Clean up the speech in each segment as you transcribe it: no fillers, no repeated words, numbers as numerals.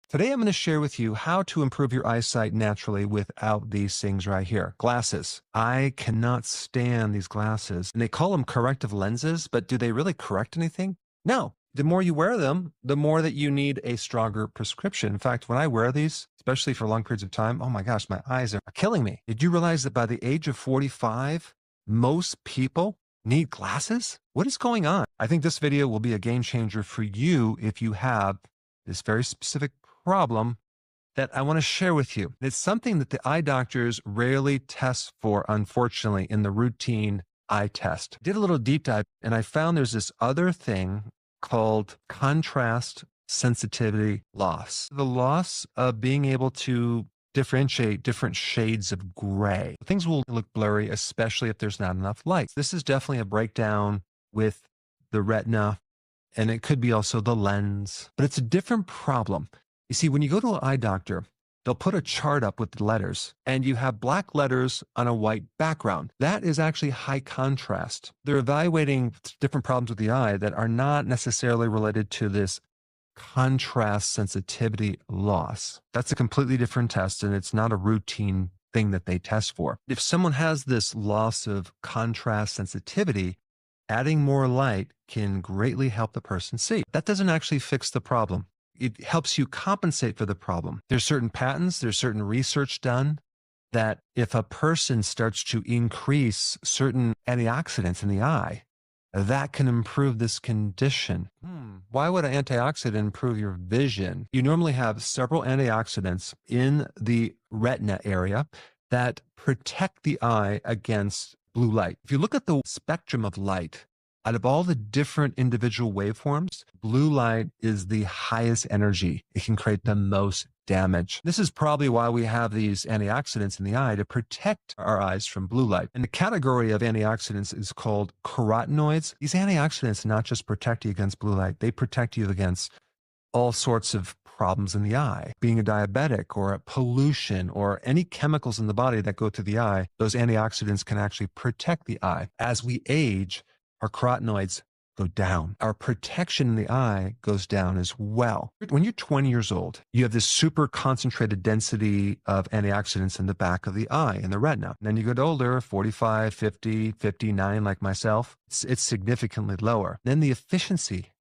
Today I'm going to share with you how to improve your eyesight naturally without these things right here. Glasses. I cannot stand these glasses. And they call them corrective lenses, but do they really correct anything? No. The more you wear them, the more that you need a stronger prescription. In fact, when I wear these, especially for long periods of time, oh my gosh, my eyes are killing me. Did you realize that by the age of 45, most people need glasses? What is going on? I think this video will be a game changer for you if you have this very specific problem that I want to share with you. It's something that the eye doctors rarely test for, unfortunately, in the routine eye test. I did a little deep dive and I found there's this other thing called contrast sensitivity loss. The loss of being able to differentiate different shades of gray. Things will look blurry, especially if there's not enough light. This is definitely a breakdown with the retina, and it could be also the lens, but it's a different problem. You see, when you go to an eye doctor, they'll put a chart up with the letters, and you have black letters on a white background. That is actually high contrast. They're evaluating different problems with the eye that are not necessarily related to this contrast sensitivity loss. That's a completely different test, and it's not a routine thing that they test for. If someone has this loss of contrast sensitivity, adding more light can greatly help the person see. That doesn't actually fix the problem. It helps you compensate for the problem. There's certain patents, there's certain research done that if a person starts to increase certain antioxidants in the eye, that can improve this condition. Why would an antioxidant improve your vision? You normally have several antioxidants in the retina area that protect the eye against blue light. If you look at the spectrum of light, out of all the different individual waveforms, blue light is the highest energy. It can create the most damage. This is probably why we have these antioxidants in the eye to protect our eyes from blue light. And the category of antioxidants is called carotenoids. These antioxidants not just protect you against blue light, they protect you against all sorts of problems in the eye. Being a diabetic or a pollution or any chemicals in the body that go to the eye, those antioxidants can actually protect the eye. As we age, our carotenoids go down. Our protection in the eye goes down as well. When you're 20 years old, you have this super concentrated density of antioxidants in the back of the eye, in the retina. And then you get older, 45, 50, 59, like myself, it's significantly lower. Then the efficiency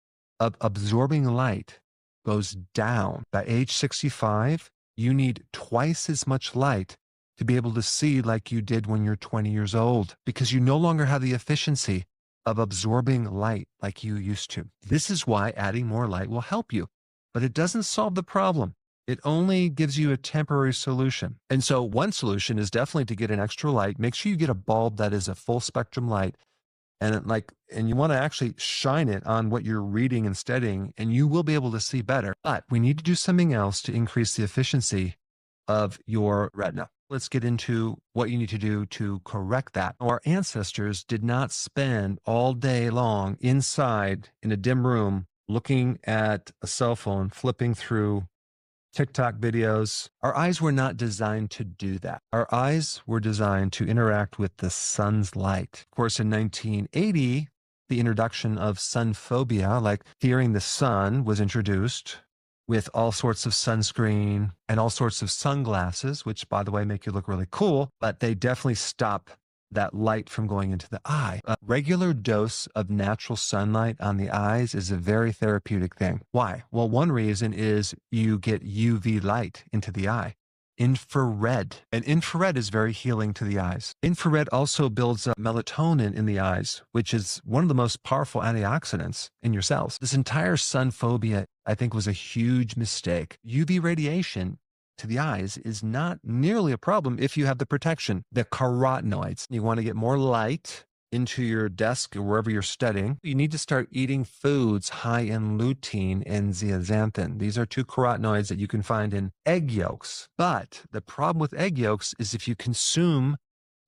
of absorbing light goes down. By age 65, you need twice as much light to be able to see like you did when you're 20 years old, because you no longer have the efficiency of absorbing light like you used to. This is why adding more light will help you, but it doesn't solve the problem. It only gives you a temporary solution. And so one solution is definitely to get an extra light. Make sure you get a bulb that is a full spectrum light, and you want to actually shine it on what you're reading and studying, and you will be able to see better. But we need to do something else to increase the efficiency of your retina. Let's get into what you need to do to correct that. Our ancestors did not spend all day long inside in a dim room looking at a cell phone, flipping through TikTok videos. Our eyes were not designed to do that. Our eyes were designed to interact with the sun's light. Of course, in 1980, the introduction of sun phobia, like fearing the sun, was introduced, with all sorts of sunscreen and all sorts of sunglasses, which, by the way, make you look really cool, but they definitely stop that light from going into the eye. A regular dose of natural sunlight on the eyes is a very therapeutic thing. Why? Well, one reason is you get UV light into the eye. Infrared. And infrared is very healing to the eyes. Infrared also builds up melatonin in the eyes, which is one of the most powerful antioxidants in your cells. This entire sun phobia, I think, was a huge mistake. UV radiation to the eyes is not nearly a problem if you have the protection. The carotenoids. You want to get more light into your desk or wherever you're studying. You need to start eating foods high in lutein and zeaxanthin. These are two carotenoids that you can find in egg yolks. But the problem with egg yolks is if you consume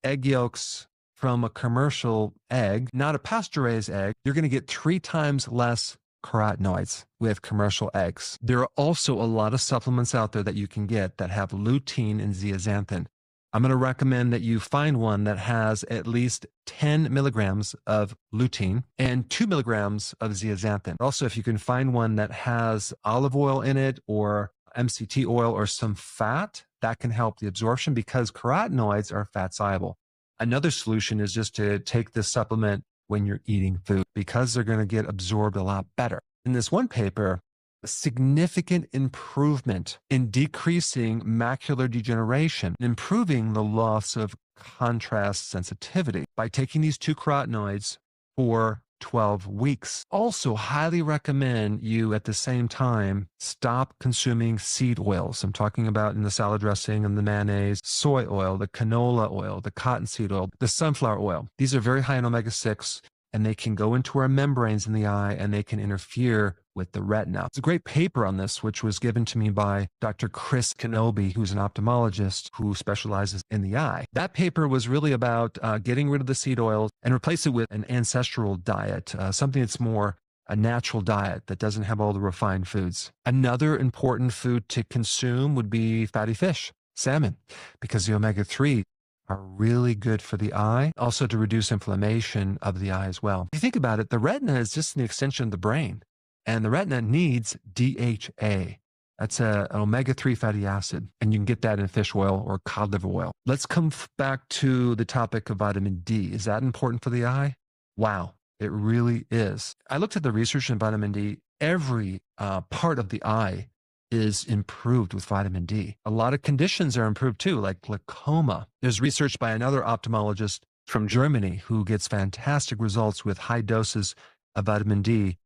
egg yolks from a commercial egg, not a pasture-raised egg, you're going to get 3 times less carotenoids with commercial eggs. There are also a lot of supplements out there that you can get that have lutein and zeaxanthin. I'm going to recommend that you find one that has at least 10 milligrams of lutein and 2 milligrams of zeaxanthin. Also, if you can find one that has olive oil in it or MCT oil or some fat that can help the absorption because carotenoids are fat soluble. Another solution is just to take this supplement when you're eating food because they're going to get absorbed a lot better. In this one paper, a significant improvement in decreasing macular degeneration, improving the loss of contrast sensitivity by taking these two carotenoids for 12 weeks. Also, highly recommend you at the same time stop consuming seed oils. I'm talking about in the salad dressing and the mayonnaise, soy oil, the canola oil, the cottonseed oil, the sunflower oil. These are very high in omega-6 and they can go into our membranes in the eye and they can interfere with the retina. It's a great paper on this, which was given to me by Dr. Chris Kenobi, who's an ophthalmologist who specializes in the eye. That paper was really about getting rid of the seed oils and replace it with an ancestral diet, something that's more a natural diet that doesn't have all the refined foods. Another important food to consume would be fatty fish, salmon, because the omega-3 are really good for the eye, also to reduce inflammation of the eye as well. If you think about it, the retina is just an extension of the brain, and the retina needs DHA. That's an omega-3 fatty acid, and you can get that in fish oil or cod liver oil. Let's come back to the topic of vitamin D. Is that important for the eye? Wow, it really is. I looked at the research in vitamin D. Every part of the eye is improved with vitamin D. A lot of conditions are improved too, like glaucoma. There's research by another ophthalmologist from Germany who gets fantastic results with high doses of vitamin D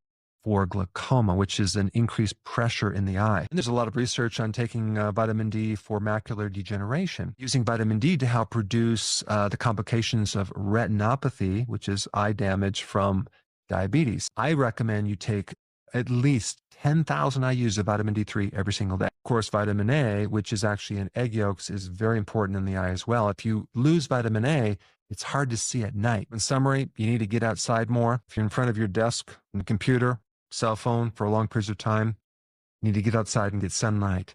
for glaucoma, which is an increased pressure in the eye. And there's a lot of research on taking vitamin D for macular degeneration, using vitamin D to help reduce the complications of retinopathy, which is eye damage from diabetes. I recommend you take at least 10,000 IUs of vitamin D3 every single day. Of course, vitamin A, which is actually in egg yolks, is very important in the eye as well. If you lose vitamin A, it's hard to see at night. In summary, you need to get outside more. If you're in front of your desk and computer, cell phone for long periods of time, you need to get outside and get sunlight.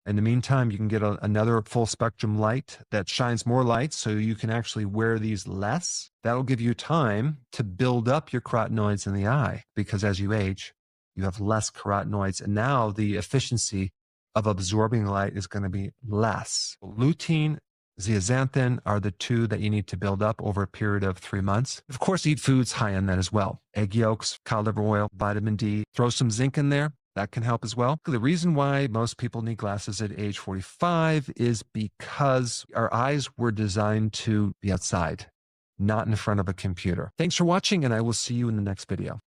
In the meantime, you can get another full spectrum light that shines more light so you can actually wear these less. That'll give you time to build up your carotenoids in the eye because as you age, you have less carotenoids, and now the efficiency of absorbing light is going to be less. Lutein, zeaxanthin are the two that you need to build up over a period of 3 months. Of course, eat foods high in that as well. Egg yolks, cod liver oil, vitamin D. Throw some zinc in there. That can help as well. The reason why most people need glasses at age 45 is because our eyes were designed to be outside, not in front of a computer. Thanks for watching, and I will see you in the next video.